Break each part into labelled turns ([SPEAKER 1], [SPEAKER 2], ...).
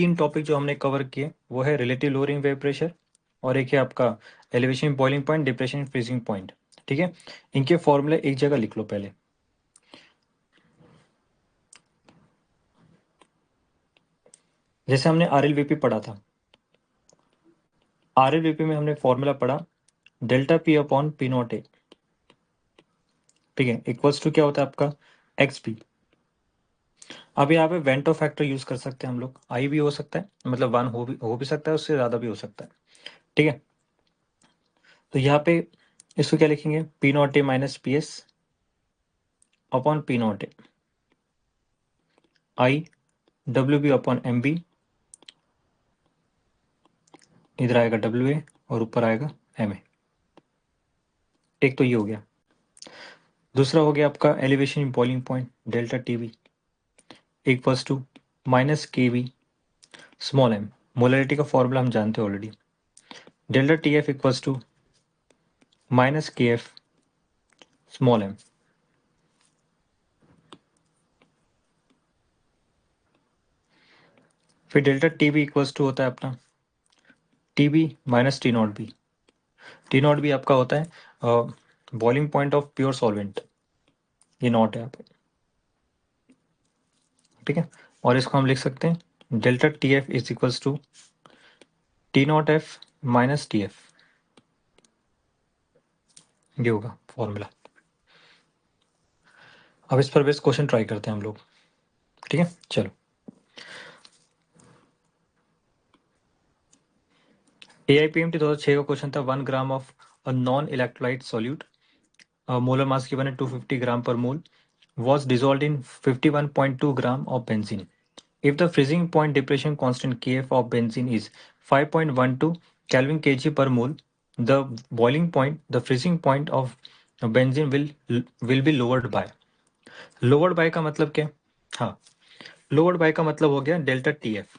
[SPEAKER 1] तीन टॉपिक जो हमने कवर किए वो है रिलेटिव लोअरिंग वेव प्रेशर और एक है आपका elevation boiling point, depression freezing point. ठीक है, इनके फॉर्मूले एक जगह लिख लो पहले। जैसे हमने आरएलवीपी पढ़ा था, आरएलवीपी में हमने फॉर्मूला पढ़ा delta P upon P naught ए। ठीक है, इक्वल्स टू क्या होता है आपका एक्स पी। अब यहाँ पे वेंटो फैक्टर यूज कर सकते हैं हम लोग, आई भी हो सकता है, मतलब वन हो भी सकता है, उससे ज्यादा भी हो सकता है। ठीक है, तो यहाँ पे इसको क्या लिखेंगे, P naught A minus P S upon P naught A, I W B upon M B, इधर आएगा डब्ल्यू ए और ऊपर आएगा एम ए। एक तो ये हो गया। दूसरा हो गया आपका elevation boiling point delta T B equals to minus K B small M. Molarity का फॉर्मूला हम जानते हैं already, delta T F equals to minus K F small M. फिर delta T B equals to होता है अपना T B minus T naught B. T naught B आपका होता है boiling point of pure solvent, ये नॉट है यहाँ पे। ठीक है, और इसको हम लिख सकते हैं delta T F is equals to T naught F minus T F, ये होगा फॉर्मूला। अब इस पर बेस क्वेश्चन ट्राई करते हैं हम लोग। ठीक है, चलो। AIPMT 2006 का क्वेश्चन था 1 gram of a non electrolyte solute, molar mass given है 250 ग्राम पर मोल, was dissolved in 51.2 gram of benzene. If the freezing point depression constant Kf of benzene is 5.12 Kelvin kg per mole, the boiling point, the freezing point of benzene will be lowered by. Lowered by का मतलब क्या? हाँ, lowered by का मतलब हो गया delta TF।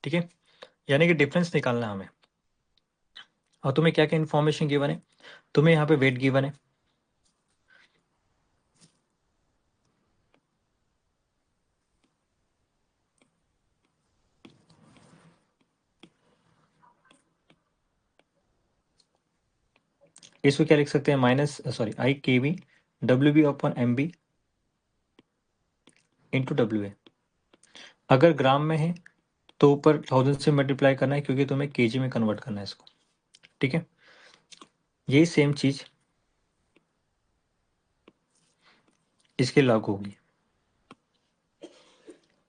[SPEAKER 1] ठीक है, यानी कि डिफरेंस निकालना हमें। और तुम्हें क्या क्या इन्फॉर्मेशन गिवन है? तुम्हें यहाँ पे वेट गिवन है, इसको क्या लिख सकते हैं, I K B W B upon M B into W A. अगर ग्राम में है तो ऊपर 1000 से मल्टीप्लाई करना है, क्योंकि तुम्हें केजी में कन्वर्ट करना है इसको। ठीक है, यही सेम चीज इसके लागू होगी।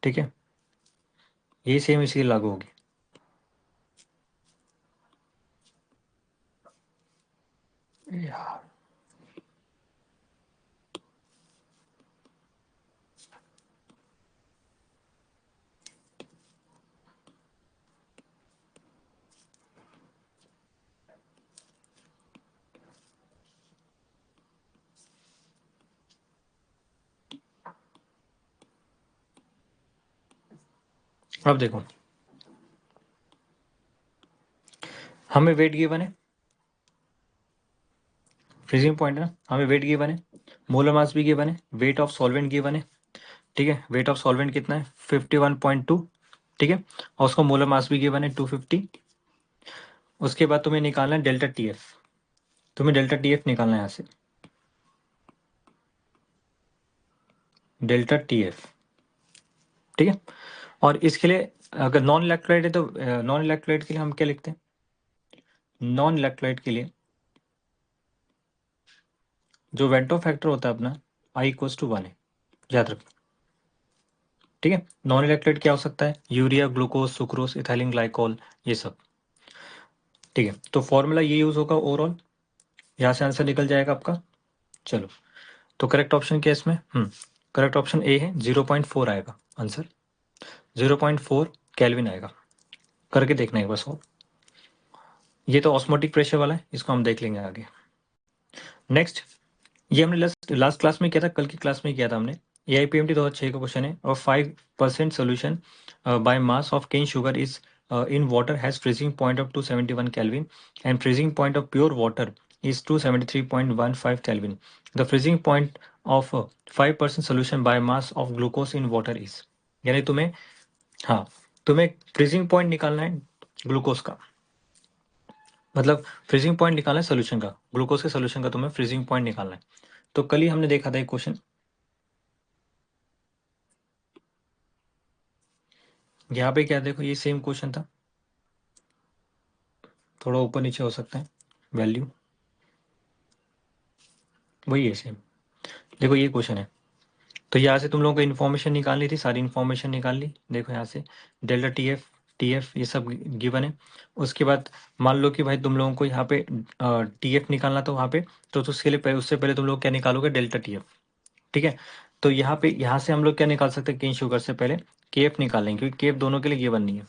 [SPEAKER 1] ठीक है, यही सेम इसकी लागू होगी। यार अब देखो, हमें वेट गिवन है, फ्रीजिंग पॉइंट है ना, हमें वेट गिवन है, मोलर मास भी गिवन है, वेट ऑफ सॉल्वेंट गिवन है। ठीक है, वेट ऑफ सॉल्वेंट कितना है 51.2। ठीक है, और उसको मोलर मास भी गिवन है 250। उसके बाद तुम्हें निकालना है डेल्टा टी एफ। तुम्हें डेल्टा टी एफ निकालना है यहाँ से, डेल्टा टी एफ। ठीक है, और इसके लिए अगर नॉन इलेक्ट्रोलाइट है तो नॉन इलेक्ट्रोलाइट के लिए हम क्या लिखते हैं, नॉन इलेक्ट्रोलाइट के लिए जो वेंटो फैक्टर होता है अपना आई इक्वल्स टू 1 है, याद रखो। ठीक है, नॉन इलेक्ट्रोलाइट क्या हो सकता है, urea, glucose, sucrose, ethylene glycol, ये सब। ठीक है, तो फॉर्मूला ये यूज होगा ओवरऑल, यहाँ से आंसर निकल जाएगा आपका। चलो, तो करेक्ट ऑप्शन क्या है इसमें, करेक्ट ऑप्शन ए है, 0.4 आएगा आंसर, 0.4 केल्विन आएगा। करके देखना एक बार सॉल्व। ये तो ऑस्मोटिक प्रेशर वाला है, इसको हम देख लेंगे आगे। नेक्स्ट, ये हमने लास्ट क्लास में किया था, कल की क्लास में किया था हमने। AIPMT 2006 का क्वेश्चन है, और 5% solution by mass of cane sugar is in water has freezing point of 271 Kelvin and freezing point of pure water is 273.15 Kelvin. The freezing point of 5% solution by mass of glucose in water is, यानी तुम्हें, हाँ तुम्हें freezing point निकालना है glucose का, मतलब freezing point निकालना है सोल्यूशन का, ग्लूकोज के सोल्यूशन का तुम्हें फ्रीजिंग पॉइंट निकालना है। तो कल ही हमने देखा था एक क्वेश्चन, यहाँ पे क्या देखो, ये सेम क्वेश्चन था, थोड़ा ऊपर नीचे हो सकता है वैल्यू, वही है सेम। देखो ये क्वेश्चन है, तो यहाँ से तुम लोगों को इन्फॉर्मेशन निकालनी थी, सारी इन्फॉर्मेशन निकाल ली। देखो यहाँ से डेल्टा टी एफ ये सब गिवन है। उसके बाद मान लो कि भाई तुम लोगों को यहाँ पे टी एफ निकालना था वहाँ पे, तो उसके लिए उससे पहले तुम लोग क्या निकालोगे, डेल्टा टी एफ। ठीक है, तो यहाँ पे यहाँ से हम लोग क्या निकाल सकते हैं, केन शुगर से पहले के एफ निकालेंगे, क्योंकि के एफ दोनों के लिए गिवन नहीं है।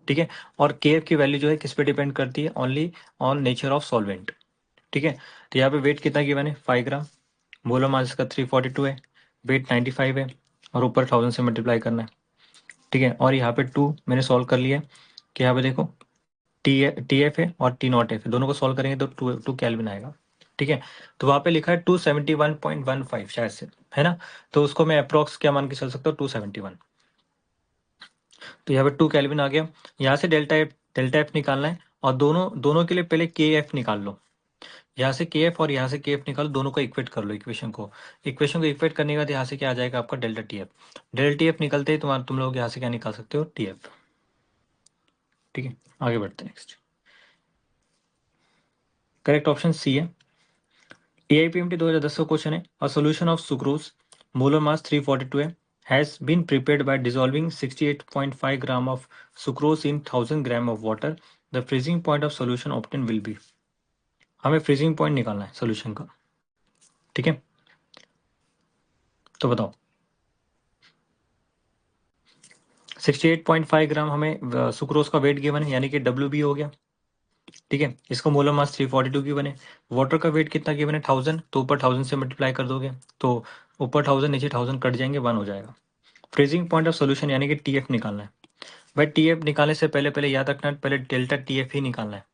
[SPEAKER 1] ठीक है, और के एफ की वैल्यू जो है किस पे डिपेंड करती है, only on nature of solvent. ठीक है, तो यहाँ पे वेट कितना गिवन है, 5 ग्राम, मोलर मास का 342 है, वेट 95 है, और ऊपर 1000 से मल्टीप्लाई करना है। ठीक है, और यहाँ पे 2 मैंने सॉल्व कर लिया है, कि यहाँ पे देखो टी एफ है और टी नॉट एफ है, दोनों को सॉल्व करेंगे तो 2 केल्विन आएगा। ठीक है, तो वहाँ पे लिखा है 271.15 शायद से, है ना, तो उसको मैं अप्रोक्स क्या मान के चल सकता हूँ, 271। तो यहाँ पे 2 केल्विन आ गया। यहाँ से डेल्टा एफ निकालना है, और दोनों दोनों के लिए पहले के एफ निकाल लो। यहाँ से के एफ और यहाँ से के एफ निकालो, दोनों को इक्वेट कर लो, इक्वेशन को इक्वेट करने के बाद यहाँ से क्या आ जाएगा आपका, delta T F. Delta T F निकलते ही तुम लोग यहाँ से क्या निकाल सकते हो, टी एफ। ठीक है, आगे बढ़ते हैं नेक्स्ट। करेक्ट ऑप्शन सी है। AIPMT 2010 का क्वेश्चन है, a solution of sucrose molar mass 342 है, has been prepared by dissolving 68.5 gram of sucrose in 1000 gram of water. The freezing point of solution obtained will be, हमें freezing point निकालना है solution का। ठीक है, तो बताओ 68.5 ग्राम हमें सुक्रोज का वेट गिवन है, यानी कि WB हो गया। ठीक है, इसको मोलर मास 342 की बने, वाटर का वेट कितना गिवन है, 1000, तो ऊपर 1000 से मल्टीप्लाई कर दोगे तो ऊपर 1000 नीचे 1000 कट जाएंगे, 1 हो जाएगा। फ्रीजिंग पॉइंट ऑफ सोल्यूशन यानी कि TF निकालना है। भाई TF निकालने से पहले पहले याद रखना है, पहले डेल्टा TF ही निकालना है,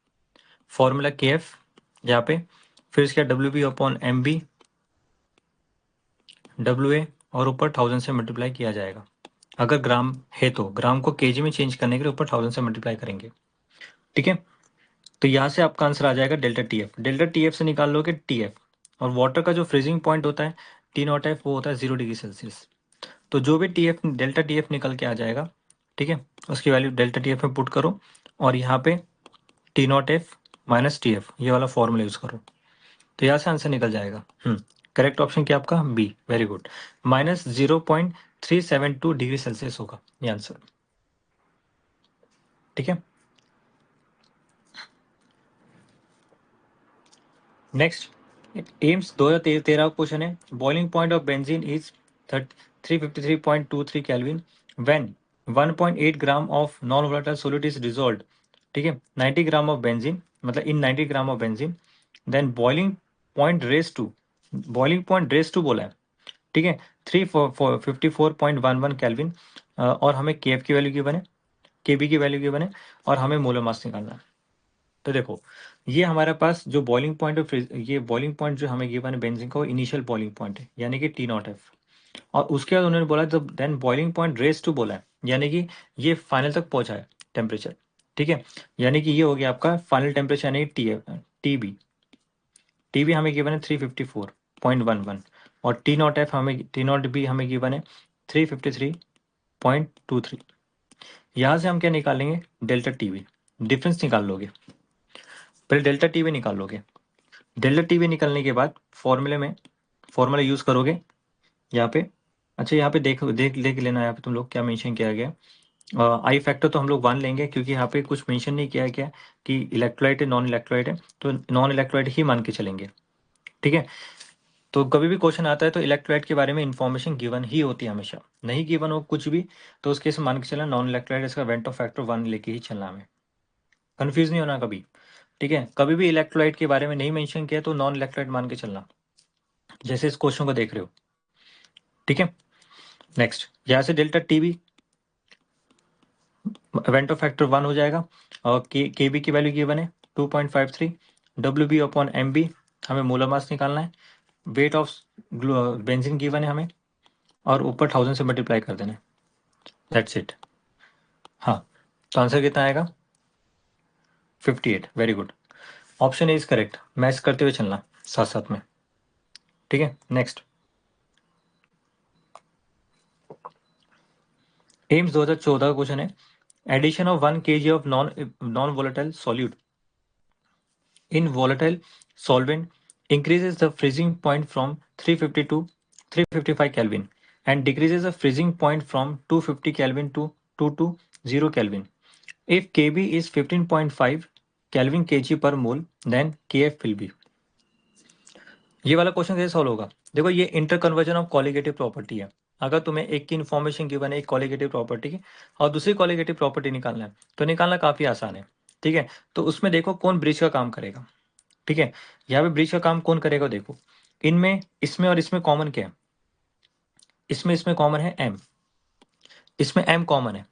[SPEAKER 1] फॉर्मूला KF यहाँ पे, फिर इसका WB अपॉन MB WA, और ऊपर 1000 से मल्टीप्लाई किया जाएगा। अगर ग्राम है तो ग्राम को केजी में चेंज करने के लिए ऊपर 1000 से मल्टीप्लाई करेंगे। ठीक है, तो यहाँ से आपका आंसर आ जाएगा डेल्टा TF। डेल्टा TF से निकाल लोगे TF, और वाटर का जो फ्रीजिंग पॉइंट होता है T0F, वो होता है 0 डिग्री सेल्सियस। तो जो भी TF डेल्टा TF निकल के आ जाएगा, ठीक है, उसकी वैल्यू डेल्टा TF में पुट करो, और यहाँ पे T0F माइनस TF ये वाला फॉर्मूला यूज करो, तो यहाँ से आंसर निकल जाएगा। करेक्ट ऑप्शन क्या आपका, B, very good, -0.372 degree Celsius होगा ये आंसर। ठीक है, नेक्स्ट एम्स 2013 क्वेश्चन है, boiling point of benzene is 353.23 kelvin when 1.8 gram of non volatile solute is dissolved. ठीक है, 90 ग्राम ऑफ बेंजीन, मतलब in 90 gram of benzene, then boiling point raise to बोला है। ठीक है, 354.11 केल्विन, और हमें के एफ की वैल्यू गिवन है, के बी की वैल्यू गिवन है, और हमें मोलर मास निकालना है। तो देखो ये हमारे पास जो बॉइलिंग पॉइंट है, ये बॉइलिंग पॉइंट जो हमें गिवन है बेंजीन का, वो इनिशियल बॉइलिंग पॉइंट है, यानी कि T0F। और उसके बाद उन्होंने बोला जब then boiling point raise to बोला है, यानी कि ये फाइनल तक पहुंचा है टेम्परेचर। ठीक है, यानी कि ये हो गया आपका फाइनल टेम्परेचर, यानी टीबी हमें गिवन है 354.11, और T0 हमें गिवन है 353.23। यहाँ से हम क्या निकालेंगे, डेल्टा टीबी, डिफरेंस निकाल लोगे, पहले डेल्टा टीबी निकाल लोगे। डेल्टा टीबी निकालने के बाद फॉर्मूला यूज करोगे यहाँ पे। अच्छा, यहाँ पे देख देख देख लेना, यहाँ पे तुम लोग क्या मेंशन किया गया, आई फैक्टर तो हम लोग 1 लेंगे, क्योंकि यहाँ पे कुछ मेंशन नहीं किया गया कि इलेक्ट्रोलाइट है नॉन इलेक्ट्रोलाइट है, तो नॉन इलेक्ट्रोलाइट ही मान के चलेंगे। ठीक है, तो कभी भी क्वेश्चन आता है तो इलेक्ट्रोलाइट के बारे में इंफॉर्मेशन गिवन ही होती है, हमेशा नहीं गिवन हो कुछ भी तो उसके से मान के चलना नॉन इलेक्ट्रोलाइट, इसका वेंट ऑफ फैक्टर 1 लेके ही चलना, हमें कंफ्यूज नहीं होना कभी। ठीक है, कभी भी इलेक्ट्रोलाइट के बारे में नहीं मेंशन किया तो नॉन इलेक्ट्रोलाइट मान के चलना, जैसे इस क्वेश्चन को देख रहे हो। ठीक है, नेक्स्ट यहाँ से delta TB went of factor 1 हो जाएगा, और के बी की वैल्यू गिवन है 2.53, W B upon M B, हमें मोलर मास निकालना है, वेट ऑफ बेंजीन गिवन है हमें, और ऊपर 1000 से मल्टीप्लाई कर देना है, दैट्स इट। हाँ, तो आंसर कितना आएगा 58। Very good, option A is correct. Match करते हुए चलना साथ साथ में, ठीक है। नेक्स्ट, एम्स 2014 का क्वेश्चन है, addition of 1 kg of non volatile solute in volatile solvent increases the freezing point from 350 to 355 Kelvin and decreases the freezing point from 250 Kelvin to 220 Kelvin. If Kb is 15.5 Kelvin kg per mole, then Kf will be. ये वाला question कैसे solve होगा? देखो, ये inter conversion of colligative property है। अगर तुम्हें एक की इन्फॉर्मेशन गिवन है एक कॉलिगेटिव प्रॉपर्टी की और दूसरी कॉलिगेटिव प्रॉपर्टी निकालना है, तो निकालना काफी आसान है, ठीक है। तो उसमें देखो कौन ब्रिज का काम करेगा, ठीक है। यहाँ पे ब्रिज का काम कौन करेगा? देखो, इनमें इसमें और इसमें कॉमन क्या है? इसमें कॉमन है m, इसमें m कॉमन है,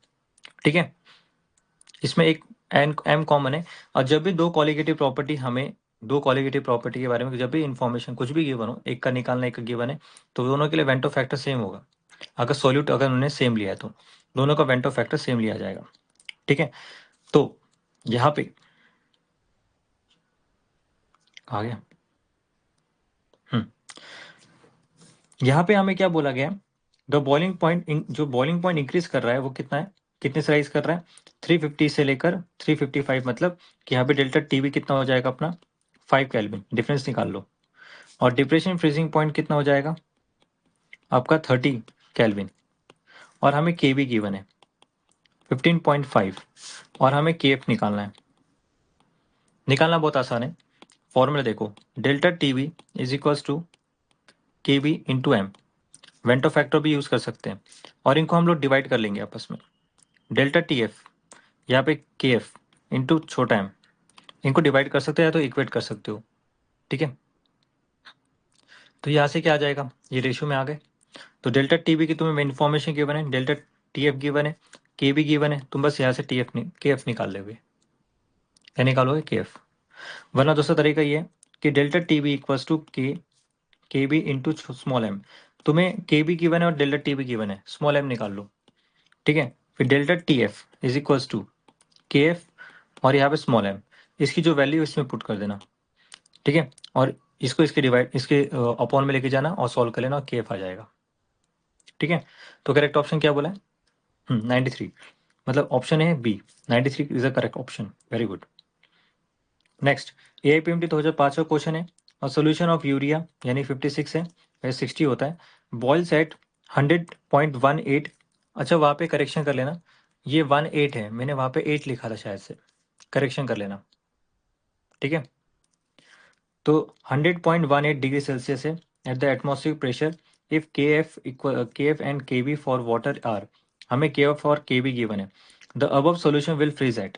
[SPEAKER 1] ठीक है। इसमें एक m कॉमन है। और जब भी दो कॉलिगेटिव प्रॉपर्टी हमें दो कॉलिगेटिव प्रॉपर्टी के बारे में जब भी इंफॉर्मेशन कुछ भी गिवन हो, एक का निकालना एक का गिवन है, तो दोनों के लिए वेंटो फैक्टर सेम होगा। अगर सोल्यूट अगर उन्होंने सेम लिया है तो दोनों का वेंटो फैक्टर सेम लिया जाएगा, ठीक है। तो यहाँ पे आ गया। यहाँ पे हमें क्या बोला गया? द बॉइलिंग पॉइंट, जो बॉइलिंग पॉइंट इंक्रीज कर रहा है वो कितना है, कितने से राइज कर रहा है? 350 से लेकर 355, मतलब कि यहाँ पे डेल्टा टीवी कितना हो जाएगा अपना 5 केल्विन, डिफरेंस निकाल लो। और डिप्रेशन फ्रीजिंग पॉइंट कितना हो जाएगा आपका 30 केल्विन। और हमें के भी गिवन है 15.5 और हमें के एफ निकालना है। निकालना बहुत आसान है, फॉर्मूला देखो, delta TV is equals to K B into M. वेंटो फैक्टर भी यूज कर सकते हैं और इनको हम लोग डिवाइड कर लेंगे आपस में। डेल्टा टी एफ, यहाँ पे के एफ इंटू छोटा एम, इनको डिवाइड कर सकते हो या तो इक्वेट कर सकते हो, ठीक है। तो यहाँ से क्या आ जाएगा, ये रेशियो में आ गए। तो डेल्टा टी बी की तुम्हें इन्फॉर्मेशन गिवन है, डेल्टा टी एफ गिवन है, के बी गिवन है, तुम बस यहाँ से टी एफ के एफ निकाल लोगे, क्या निकालोगे के एफ। वरना दूसरा तरीका ये है कि delta T B equals to K B into small M. तुम्हें के बी गिवन है और डेल्टा टी बी गिवन है, स्मॉल एम निकाल लो, ठीक है। फिर delta T F is equals to K F और यहाँ पे स्मॉल एम, इसकी जो वैल्यू इसमें पुट कर देना, ठीक है। और इसको इसके डिवाइड इसके अपॉन में लेके जाना और सॉल्व कर लेना और के एफ आ जाएगा, ठीक है। तो करेक्ट ऑप्शन क्या बोला है? 93, मतलब ऑप्शन है B, 93 is the correct option. Very good. Next, AIPMT 2005 का क्वेश्चन है, और सोल्यूशन ऑफ यूरिया यानी 56 है, वह 60 होता है, बॉइल्स एट 100.18। अच्छा, वहाँ पे करेक्शन कर लेना, ये 18 है, मैंने वहाँ पे 8 लिखा था शायद से, करेक्शन कर लेना, ठीक है। तो 100.18 डिग्री सेल्सियस है at the atmospheric pressure. If K F equal K F and K B for water are, हमें के एफ और के बी गिवन है, the above solution will freeze at,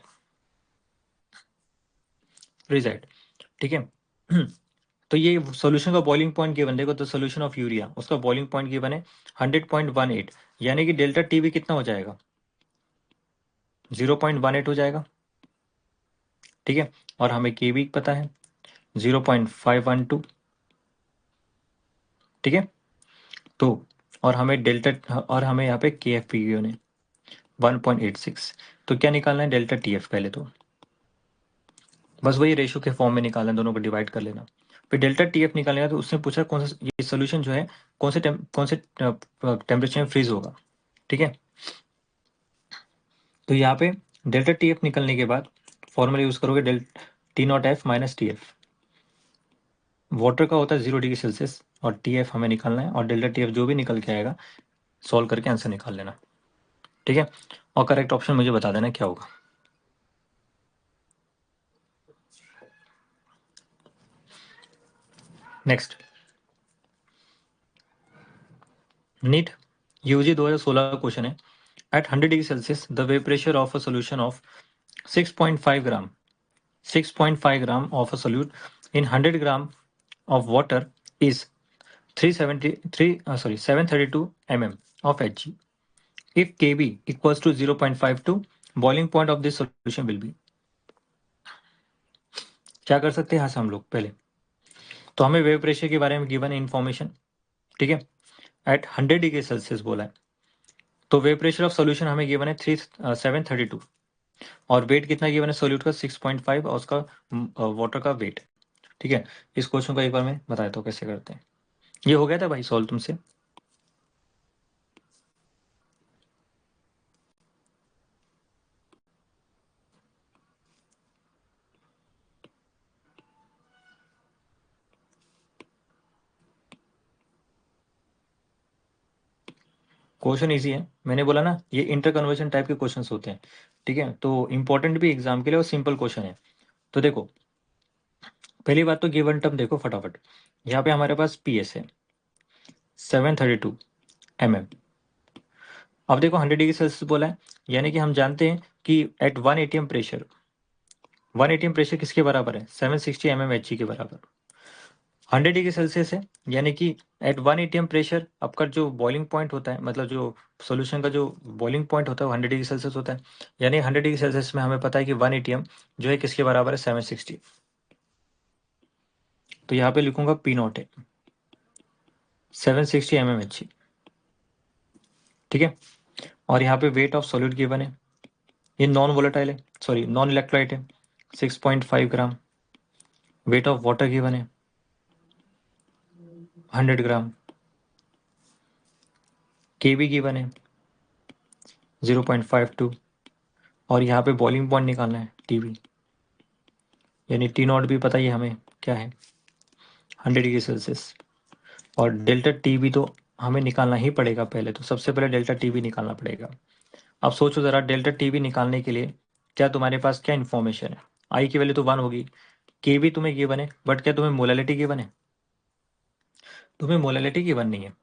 [SPEAKER 1] ठीक है। तो ये सॉल्यूशन का बॉइलिंग पॉइंट गिवन, देखो तो सोल्यूशन ऑफ यूरिया उसका बॉइलिंग पॉइंट गिवन है 100.18, यानी कि डेल्टा टीवी कितना हो जाएगा 0.18 हो जाएगा, ठीक है। और हमें के भी पता है 0.512, ठीक है। तो और हमें डेल्टा और हमें यहाँ पे के एफ पी गिवन है 1.86। तो क्या निकालना है डेल्टा टी एफ, पहले तो बस वही रेशियो के फॉर्म में निकालना है, दोनों को डिवाइड कर लेना। फिर डेल्टा टी एफ निकालने का, तो उसने पूछा कौन सा ये सोल्यूशन जो है कौन से टेम्परेचर में फ्रीज होगा, ठीक है। तो यहाँ पे डेल्टा टी एफ निकलने के बाद फॉर्मूला यूज करोगे delta T naught F minus T F. Water का होता है 0 डिग्री सेल्सियस और टी एफ हमें निकालना है, और डेल्टा टी एफ जो भी निकल के आएगा सॉल्व करके आंसर निकाल लेना, ठीक है। और करेक्ट ऑप्शन मुझे बता देना क्या होगा। नेक्स्ट, नीट यूजी 2016 का क्वेश्चन है, at 100 degree Celsius the vapour pressure of a solution of 6.5 gram 6.5 gram of a solute in 100 gram of water is 732 mm of Hg. If Kb equals to 0.52, boiling point of this solution will be. क्या कर सकते हैं यहाँ से हम लोग? पहले तो हमें वेव प्रेशर के बारे में गिवन इन्फॉर्मेशन, ठीक है, एट 100 डिग्री सेल्सियस बोला है। तो वेव प्रेशर ऑफ सोल्यूशन हमें गिवन है 732, और वेट कितना गिवन है सोल्यूट का 6.5 और उसका वाटर का वेट। ठीक है, इस क्वेश्चन को एक बार मैं बता देता हूँ कैसे करते हैं। ये हो गया था भाई सॉल्व तुमसे? क्वेश्चन इजी है, मैंने बोला ना ये इंटर कन्वर्जन टाइप के क्वेश्चंस होते हैं। ठीक है, तो इंपॉर्टेंट भी एग्जाम के लिए और सिंपल क्वेश्चन है। तो देखो पहली बात तो गिवन टर्म देखो फटाफट। यहाँ पे हमारे पास पी एस है 732 mm। अब देखो 100 डिग्री सेल्सियस बोला है, यानी कि हम जानते हैं कि at 1 atm pressure, 1 atm pressure किसके बराबर है? 760 mmHg के बराबर। 100 डिग्री सेल्सियस है, यानी कि एट 1 atm प्रेशर आपका जो बॉइलिंग पॉइंट होता है, मतलब जो सोल्यूशन का जो बॉइलिंग पॉइंट होता है वो 100 डिग्री सेल्सियस होता है। यानी 100 डिग्री सेल्सियस में हमें पता है कि 1 atm जो है किसके बराबर है? 760। तो यहाँ पे लिखूंगा पी नॉट है 760 mmHg। ठीक है, और यहाँ पे वेट ऑफ सॉलिड गिवन है, ये नॉन वोलेटाइल है, सॉरी नॉन इलेक्ट्रोलाइट है, 6.5 ग्राम। वेट ऑफ वाटर गिवन है 100 ग्राम। के बी गिवन है 0.52। और यहाँ पे बॉइलिंग पॉइंट निकालना है टी बी, यानी टी नॉट भी पता ही है हमें क्या है 100 डिग्री सेल्सियस। और डेल्टा टी बी तो हमें निकालना ही पड़ेगा, पहले तो सबसे पहले डेल्टा टी बी निकालना पड़ेगा। अब सोचो ज़रा डेल्टा टी बी निकालने के लिए क्या तुम्हारे पास क्या इन्फॉर्मेशन है? आई की वैल्यू तो 1 होगी, के बी तुम्हें गिवन है, बट क्या तुम्हें मोलैलिटी गिवन है? तुम्हें मोलैलिटी गिवन नहीं है,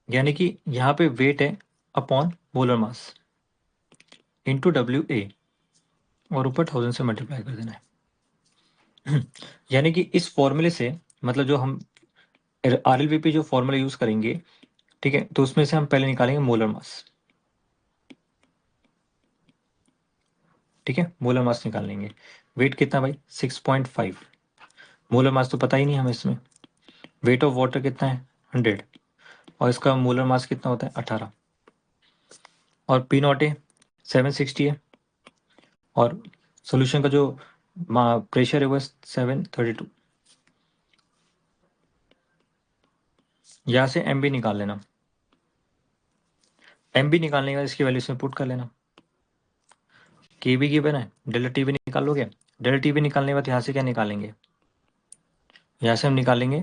[SPEAKER 1] यानी कि यहाँ पे वेट है upon molar mass into WA और ऊपर 1000 से मल्टीप्लाई कर देना है। यानी कि इस फॉर्मूले से, मतलब जो हम RLVP जो फॉर्मूला यूज करेंगे, ठीक है, तो उसमें से हम पहले निकालेंगे मोलर मास। ठीक है, मोलर मास निकाल लेंगे। वेट कितना भाई? 6.5। मोलर मास तो पता ही नहीं हमें इसमें। वेट ऑफ वाटर कितना है? 100। और इसका मोलर मास कितना होता है? 18। और पी नॉट है 760 है, और सोल्यूशन का जो प्रेशर है वो 732। यहाँ से एम बी निकाल लेना। एम बी निकालने के बाद इसकी वैल्यू इसमें पुट कर लेना। के बी गिवन है, डेल्टा टी बी निकाल लोगे। डेल्टा टी बी निकालने के बाद यहाँ से क्या निकालेंगे? यहाँ से हम निकालेंगे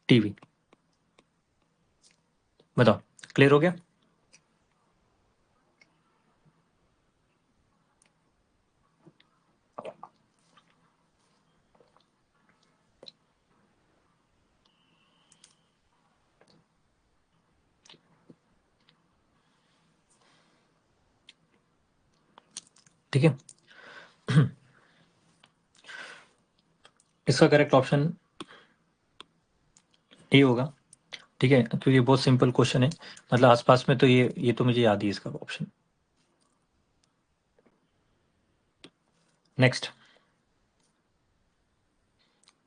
[SPEAKER 1] टी बी। बताओ, क्लियर हो गया? ठीक है, इसका करेक्ट ऑप्शन ए होगा। ठीक है, क्योंकि ये बहुत सिंपल क्वेश्चन है, मतलब आसपास में तो ये तो मुझे याद ही है इसका ऑप्शन। नेक्स्ट,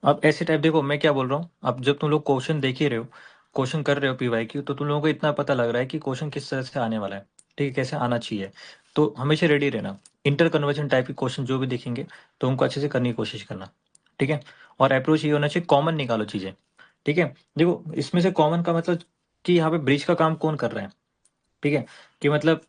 [SPEAKER 1] अब ऐसे टाइप देखो मैं क्या बोल रहा हूँ, अब जब तुम लोग क्वेश्चन देख ही रहे हो, क्वेश्चन कर रहे हो PYQ, तो तुम लोगों को इतना पता लग रहा है कि क्वेश्चन किस तरह से आने वाला है, ठीक है, कैसे आना चाहिए। तो हमेशा रेडी रहना। इंटर कन्वर्जन टाइप के क्वेश्चन जो भी दिखेंगे तो उनको अच्छे से करने की कोशिश करना। ठीक है, और अप्रोच ये होना चाहिए कॉमन निकालो चीजें। ठीक है, देखो इसमें से कॉमन का मतलब कि यहाँ पे ब्रिज का काम कौन कर रहा है। ठीक है, कि मतलब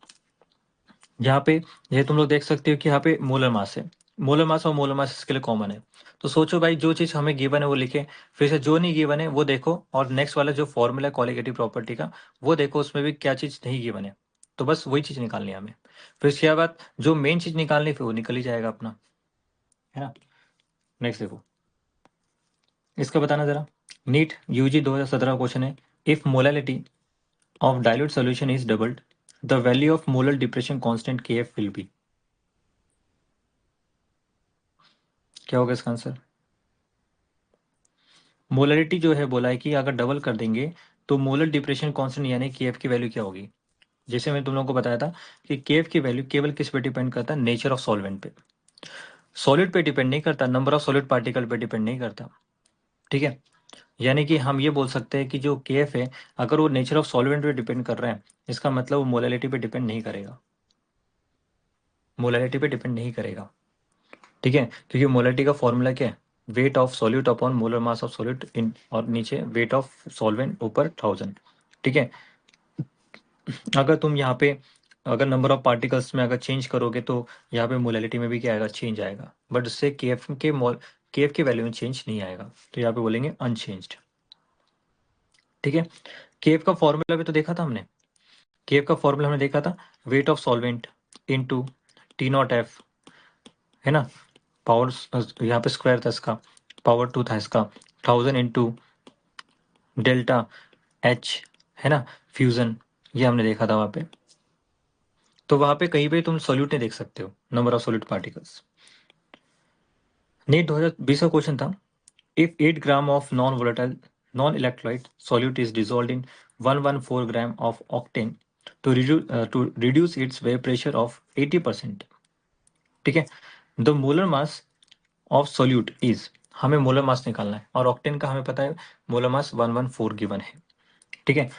[SPEAKER 1] यहाँ पे ये तुम लोग देख सकते हो कि यहाँ पे मोलर मास है, मोलर मास और मोलर मास इसके लिए कॉमन है। तो सोचो भाई जो चीज हमें गिवन है वो लिखे, फिर से जो नहीं गिवन है वो देखो, और नेक्स्ट वाला जो फॉर्मूला है कॉलिगेटिव प्रॉपर्टी का वो देखो, उसमें भी क्या चीज नहीं गिवन है, तो बस वही चीज निकालनी है हमें। फिर उसके बाद जो मेन चीज निकालनी है फिर वो निकल ही जाएगा अपना, है ना। नेक्स्ट देखो, इसका बताना जरा। नीट UG 2017 क्वेश्चन है, if molality of dilute solution is doubled the value of molar depression constant KF will be. क्या होगा इसका आंसर? मोलरिटी जो है बोला है कि अगर डबल कर देंगे तो मोलर डिप्रेशन कांस्टेंट यानी KF की वैल्यू क्या होगी। जैसे मैं तुम लोगों को बताया था कि KF की वैल्यू केवल किस पे डिपेंड करता है? नेचर ऑफ सॉल्वेंट पे, सॉलिड पे डिपेंड नहीं करता, नंबर ऑफ सॉलिड पार्टिकल पे डिपेंड नहीं करता। ठीक है, यानी कि हम ये बोल सकते हैं कि जो KF है अगर वो नेचर ऑफ सॉल्वेंट पे डिपेंड कर रहा है, इसका मतलब वो मोलरिटी पे डिपेंड नहीं करेगा। मोलैलिटी पे डिपेंड नहीं करेगा, ठीक है, क्योंकि मोलैलिटी का फॉर्मूला क्या है, weight of solute upon molar mass of solute in, और नीचे वेट ऑफ सॉल्वेंट ऊपर 1000, ठीक है। अगर तुम यहाँ पे अगर नंबर ऑफ पार्टिकल्स में अगर चेंज करोगे तो यहाँ पे मोलैलिटी में भी क्या आएगा, चेंज आएगा, बट उससे के एफ की वैल्यू में चेंज नहीं आएगा, तो यहाँ पे बोलेंगे अनचेंज्ड, ठीक है। के एफ का फॉर्मूला भी तो देखा था हमने, के एफ का फॉर्मूला हमने देखा था, weight of solvent into T naught F, है ना, पावर यहाँ पे स्क्वायर था इसका, पावर 2 था इसका, 1000 इंटू डेल्टा एच, है ना, फ्यूजन, ये हमने देखा था वहाँ पे। तो वहाँ पे कहीं पे तुम सॉल्यूट नहीं देख सकते हो, number of solute particles. NEET 2020 का क्वेश्चन था, if 8 gram of non volatile non electrolyte solute is dissolved in 114 gram of octane to reduce its vapour pressure of 80%, ठीक है। The molar mass of solute is, हमें molar mass निकालना है, और octane का हमें पता है मोलर मास 114 गिवन है, ठीक है।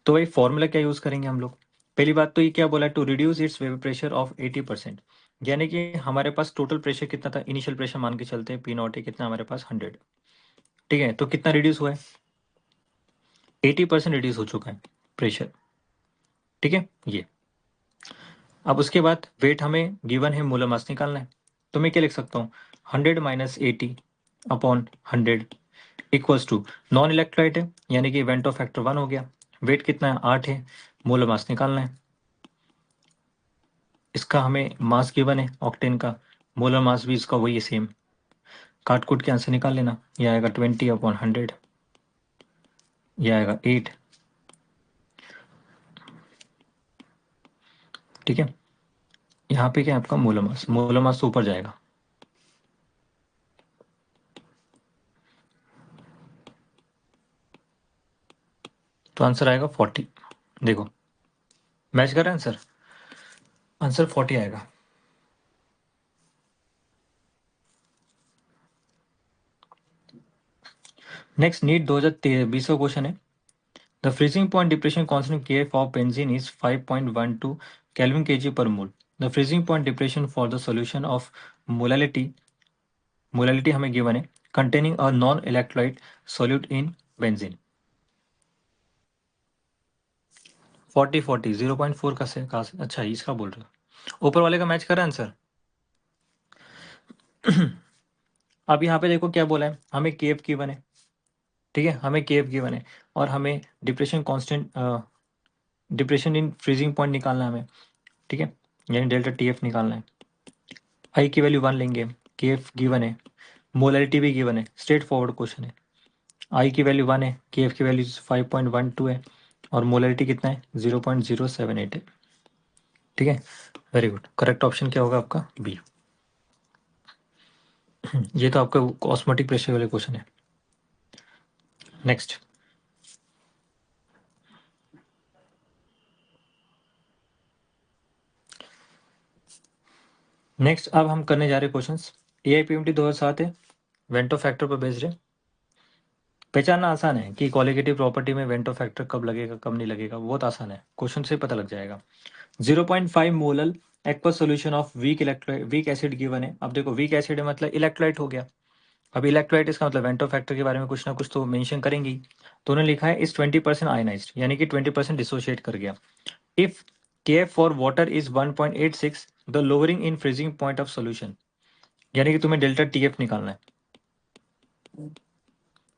[SPEAKER 1] तो वही फॉर्मूला क्या यूज करेंगे हम लोग, पहली बात तो ये क्या बोला, to reduce its vapour pressure of 80%, यानी कि हमारे पास टोटल प्रेशर कितना था, इनिशियल प्रेशर मान के चलते हैं पी नॉट है कितना हमारे पास 100, ठीक है, तो कितना रिड्यूस हुआ है, 80% रिड्यूस हो चुका है प्रेशर, ठीक है ये। अब उसके बाद वेट हमें गिवन है, मोलर मास निकालना है, तो मैं क्या लिख सकता हूँ, 100 minus 80 upon 100 equals to, non electrolyte है यानी कि वेंटो फैक्टर 1 हो गया, वेट कितना है 8 है, मोलर मास निकालना है, इसका हमें मास गिवन है ऑक्टेन का, मोलर मास भी इसका वही है सेम, काट कूट के आंसर निकाल लेना, यह आएगा 20 अपॉन 100, यह आएगा 8, ठीक है। यहाँ पे क्या है आपका मोलर मास, मोलर मास तो ऊपर जाएगा, तो आंसर आएगा 40, देखो मैच कर रहा है आंसर, आंसर 40 आएगा। नेक्स्ट नीट 2020 का क्वेश्चन है, the freezing point depression constant K for benzene is 5.12 kelvin KG per mol, the freezing point depression for the solution of molality, molality हमें गिवन है, containing a non electrolyte solute in benzene, 40 0.4 का से कहा से, अच्छा इसका बोल रहे हो, ऊपर वाले का मैच कर रहा है आंसर। अब यहाँ पे देखो क्या बोला है, हमें केएफ गिवन है, ठीक है, हमें केएफ गिवन है, और हमें depression constant, depression in freezing point निकालना है हमें, ठीक है, यानी डेल्टा टीएफ निकालना है, आई की वैल्यू 1 लेंगे, केएफ गिवन है, मोलैलिटी भी गिवन है, स्ट्रेट फॉरवर्ड क्वेश्चन है, आई की वैल्यू 1 है, केएफ की वैल्यू 5.12 है, और मोलैलिटी कितना है 0.078 है, ठीक है, वेरी गुड, करेक्ट ऑप्शन क्या होगा आपका बी। ये तो आपका ऑस्मोटिक प्रेशर वाले क्वेश्चन है। नेक्स्ट अब हम करने जा रहे क्वेश्चंस, एआईपीएमटी 2007 है, वेंटो फैक्टर पर बेस्ड है, पहचानना आसान है कि क्वालिटेटिव प्रॉपर्टी में वेंटो फैक्टर कब लगेगा कब नहीं लगेगा, बहुत आसान है, क्वेश्चन से पता लग जाएगा। 0.5 molal aqueous solution of weak acid given है, अब देखो वीक एसिड है मतलब इलेक्ट्रोलाइट हो गया, अब इलेक्ट्रोलाइट इसका मतलब वेंटो फैक्टर के बारे में कुछ ना कुछ तो मेंशन करेंगे ही, तो उन्होंने लिखा है इस 20% आयनाइज्ड, यानी कि 20% डिसोशिएट कर गया, if KF for water is 1.86 the lowering in freezing point of solution, यानी कि तुम्हें डेल्टा TF निकालना है,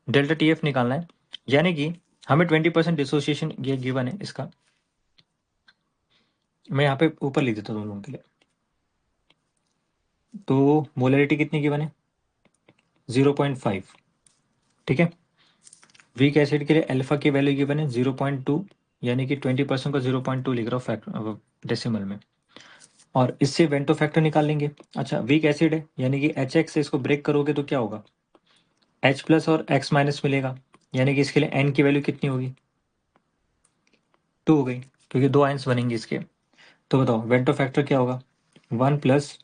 [SPEAKER 1] डेल्टा TF निकालना है, यानी कि हमें 20% डिसोसिएशन ये गिवन है इसका, मैं यहाँ पे ऊपर लिख देता हूँ तुम लोगों के लिए, तो मोलरिटी कितनी गिवन है 0.5, ठीक है, वीक एसिड के लिए अल्फा की वैल्यू गिवन है 0.2, यानी कि 20% का 0.2 लिख रहा हूँ फैक्टर डेसिमल में, और इससे वेंटो फैक्टर निकाल लेंगे। अच्छा वीक एसिड है यानी कि HX से इसको ब्रेक करोगे तो क्या होगा, H प्लस और X माइनस मिलेगा, यानी कि इसके लिए N की वैल्यू कितनी होगी 2 हो गई, क्योंकि 2 आयंस बनेंगे इसके, तो बताओ वेंटो फैक्टर क्या होगा 1 प्लस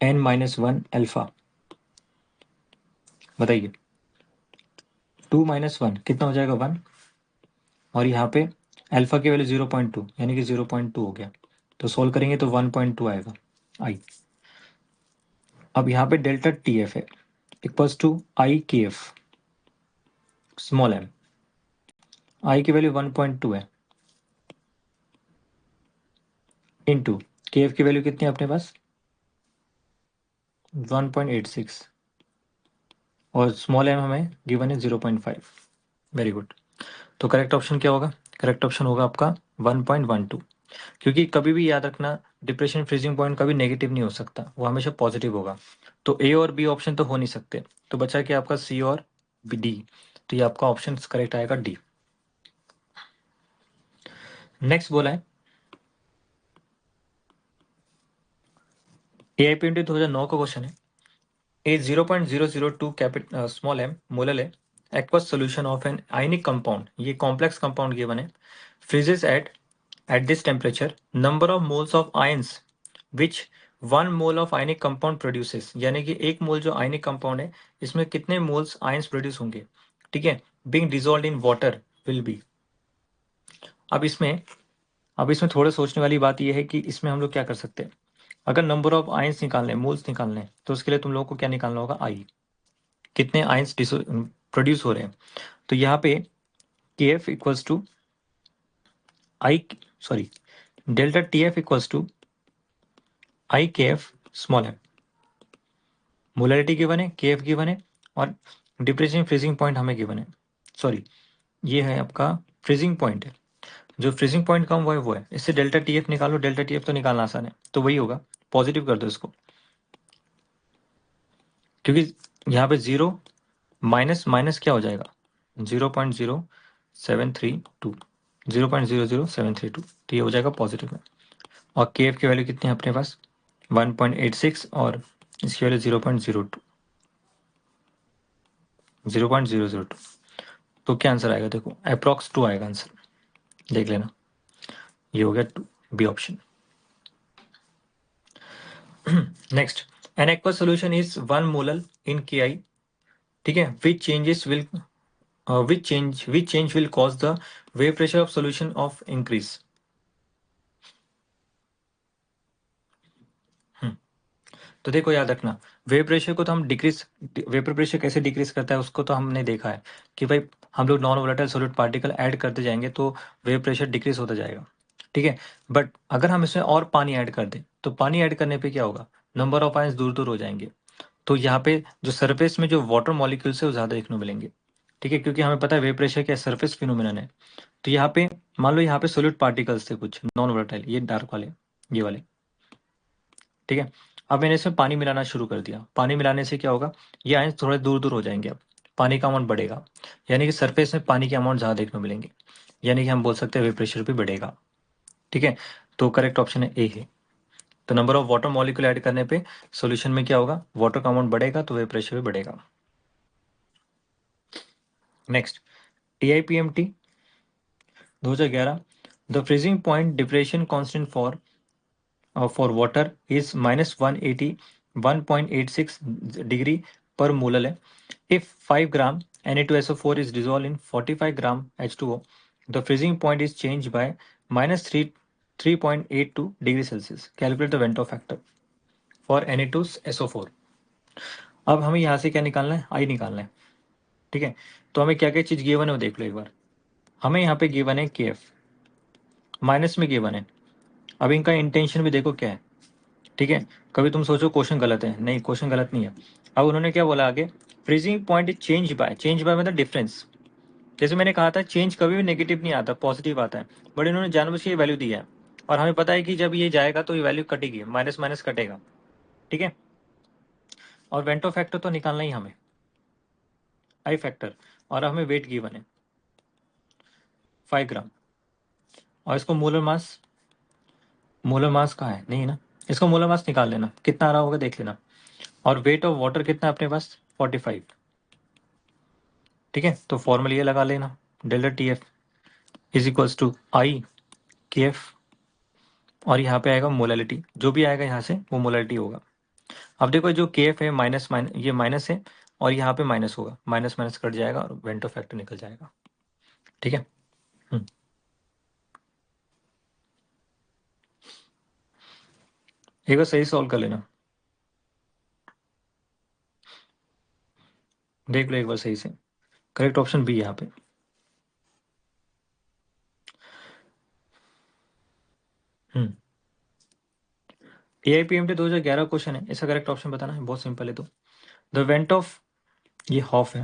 [SPEAKER 1] N माइनस 1 अल्फा, बताइए 2 माइनस 1 कितना हो जाएगा 1, और यहाँ पे अल्फा की वैल्यू 0.2 यानी कि 0.2 हो गया, तो सोल्व करेंगे तो 1.2 आएगा, आई। अब यहाँ पे डेल्टा टी एफ है equals to I K F small M. आई की वैल्यू 1.2 है इंटू के एफ की वैल्यू कितनी है अपने पास 1.86 और स्मॉल एम हमें गिवन है 0.5। Very good. तो करेक्ट ऑप्शन क्या होगा? करेक्ट ऑप्शन होगा आपका 1.12, क्योंकि कभी भी याद रखना डिप्रेशन फ्रीजिंग पॉइंट कभी नेगेटिव नहीं हो सकता, वो हमेशा पॉजिटिव होगा। तो ए और बी ऑप्शन तो हो नहीं सकते, तो बचा क्या आपका सी और डी। तो ये आपका ऑप्शन करेक्ट आएगा डी। नेक्स्ट बोला है AIPMT 2009 का क्वेश्चन है ए 0.002 कैपिटल स्मॉल एम मोलल है aqueous solution of an ionic compound, ये कॉम्प्लेक्स कंपाउंड गिवन है, freezes at this temperature number of moles of ions which 1 mole of ionic compound produces, यानी कि 1 मोल जो आयनिक कंपाउंड है इसमें कितने मोल्स आयंस प्रोड्यूस होंगे, ठीक है, being dissolved in water will be. अब इसमें थोड़ा सोचने वाली बात यह है कि इसमें हम लोग क्या कर सकते हैं। अगर नंबर ऑफ आयंस निकालने मोल्स निकालने तो उसके लिए तुम लोगों को क्या निकालना होगा आई, कितने आयंस प्रोड्यूस हो रहे हैं। तो यहाँ पे K F equals to I, sorry, delta T F equals to I K F small M. Molarity given है, के एफ गिवन है और डिप्रेशन फ्रीजिंग पॉइंट हमें गिवन है। सॉरी, ये है आपका फ्रीजिंग पॉइंट है, जो फ्रीजिंग पॉइंट कम हुआ है वो है। इससे डेल्टा टी एफ निकालो, डेल्टा टी एफ तो निकालना आसान है, तो वही होगा, पॉजिटिव कर दो इसको, क्योंकि यहाँ पे जीरो माइनस माइनस क्या हो जाएगा 0.0732, 0.00732, तो ये हो जाएगा पॉजिटिव में। और के एफ की वैल्यू कितनी है अपने पास 1.86 और इसकी वैल्यू 0.002। तो क्या आंसर आएगा देखो, अप्रॉक्स 2 आएगा आंसर, देख लेना, ये हो गया 2 B option. Next, an aqua solution is 1 molal in K I, ठीक है, which change will cause the wave pressure of solution of increase। तो देखो याद रखना, वेव प्रेशर को तो हम डिक्रीज, वेपर प्रेशर कैसे डिक्रीज करता है उसको तो हमने देखा है कि भाई हम लोग non volatile solid particle add करते जाएंगे तो वेव प्रेशर डिक्रीज होता जाएगा, ठीक है। बट अगर हम इसमें और पानी ऐड कर दें तो पानी ऐड करने पे क्या होगा, नंबर ऑफ आयंस दूर दूर हो जाएंगे। तो यहाँ पे जो सरफेस में जो वाटर मॉलिक्यूल्स है वो ज़्यादा देखने को मिलेंगे, ठीक है, क्योंकि हमें पता है वेव प्रेशर क्या सरफेस फिनोमिनन है। तो यहाँ पे मान लो यहाँ पे सोलिड पार्टिकल्स थे कुछ नॉन वोलेटाइल, ये डार्क वाले, ये वाले, ठीक है। अब मैंने इसमें पानी मिलाना शुरू कर दिया, पानी मिलाने से क्या होगा, ये आयंस थोड़े दूर दूर हो जाएंगे, अब पानी का अमाउंट बढ़ेगा, यानी कि सरफेस में पानी के अमाउंट ज़्यादा देखने को मिलेंगे, यानी कि हम बोल सकते हैं वेव प्रेशर भी बढ़ेगा, ठीक है। तो करेक्ट ऑप्शन है ए है। तो number of water molecule add करने पे सॉल्यूशन में क्या होगा, वाटर का अमाउंट बढ़ेगा तो वेव प्रेशर भी बढ़ेगा। Next, AIPMT 2011, the freezing point depression constant for water is -181.86 degree पर मोलल है। If 5 gram Na2SO4 is dissolved in 45 gram H2O, the freezing point is changed by -3.82 degree Celsius. Calculate the Ventov factor for Na2SO4। अब हमें यहाँ से क्या निकालना है, आई निकालना है, ठीक है। तो हमें क्या क्या चीज़ गिवन है वो देख लो एक बार। हमें यहाँ पे गिवन है के एफ, माइनस में गिवन है। अब इनका इंटेंशन भी देखो क्या है, ठीक है। कभी तुम सोचो क्वेश्चन गलत है, नहीं क्वेश्चन गलत नहीं है। अब उन्होंने क्या बोला आगे, freezing point is change bye मतलब डिफरेंस। जैसे मैंने कहा था चेंज कभी भी नेगेटिव नहीं आता, पॉजिटिव आता है, बट इन्होंने जानबूझ के ये वैल्यू दी है और हमें पता है कि जब ये जाएगा तो ये वैल्यू कटेगी, माइनस माइनस कटेगा, ठीक है। और वेंटो फैक्टर तो निकालना ही हमें, आई फैक्टर, और हमें वेट गिवन है 5 ग्राम, और इसको मोलर मास कहाँ है, नहीं ना, इसको मोलर मास निकाल लेना कितना आ रहा होगा देख लेना। और वेट ऑफ वाटर कितना है अपने पास 45, ठीक है। तो फॉर्मूला ये लगा लेना, delta T F is equals to I K F, और यहाँ पे आएगा मोलैलिटी, जो भी आएगा यहाँ से वो मोलैलिटी होगा। अब देखो जो के एफ है माइनस माइनस ये माइनस है और यहाँ पे माइनस होगा, माइनस माइनस कट जाएगा और वेंटो फैक्टर निकल जाएगा, ठीक है। एक बार सही सॉल्व कर लेना, देख लो एक बार सही से। करेक्ट ऑप्शन बी यहाँ पे। AIPMT 2011 क्वेश्चन है, इसका करेक्ट ऑप्शन बताना है, बहुत सिंपल है। तो द वेंट ऑफ, ये हॉफ है,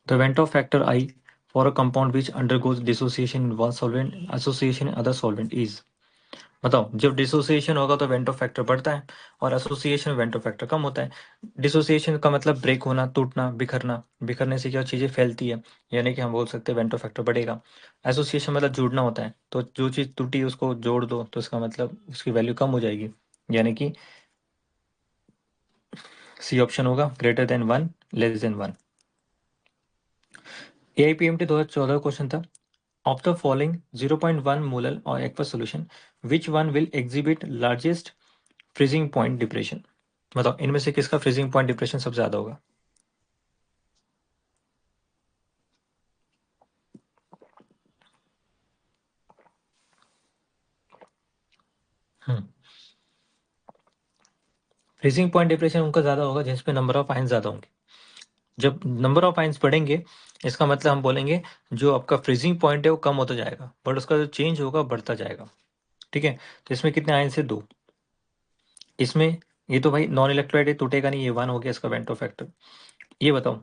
[SPEAKER 1] the went of factor I for a compound which undergoes dissociation in one solvent, association in other solvent is. बताओ, जब डिसोसिएशन होगा तो वेंट ऑफ फैक्टर बढ़ता है और एसोसिएशन में वेंट ऑफ फैक्टर कम होता है। डिसोसिएशन का मतलब ब्रेक होना, टूटना, बिखरना, बिखरने से क्या चीज़ें फैलती है, यानी कि हम बोल सकते हैं वेंट ऑफ फैक्टर बढ़ेगा। एसोसिएशन मतलब जुड़ना होता है, तो जो चीज़ टूटी उसको जोड़ दो तो इसका मतलब उसकी वैल्यू कम हो जाएगी, यानी कि सी ऑप्शन होगा, greater than 1, less than 1। AIPMT 2014 question था, ऑफ द फॉलोइंग 0.1 मोलर और aqueous solution which one will exhibit largest freezing point depression. बताओ इनमें से किसका फ्रीजिंग पॉइंट डिप्रेशन सबसे ज्यादा होगा। फ्रीजिंग पॉइंट डिप्रेशन उनका ज्यादा होगा जिसपे नंबर ऑफ आयंस ज्यादा होंगे। जब नंबर ऑफ आयंस बढ़ेंगे इसका मतलब हम बोलेंगे जो आपका फ्रीजिंग पॉइंट है वो कम होता जाएगा, बट उसका जो चेंज होगा बढ़ता जाएगा। ठीक है, तो इसमें कितने आयंस है, 2। इसमें ये तो भाई नॉन इलेक्ट्रोलाइट है, टूटेगा नहीं, ये 1 हो गया इसका वेंटो फैक्टर। ये बताओ,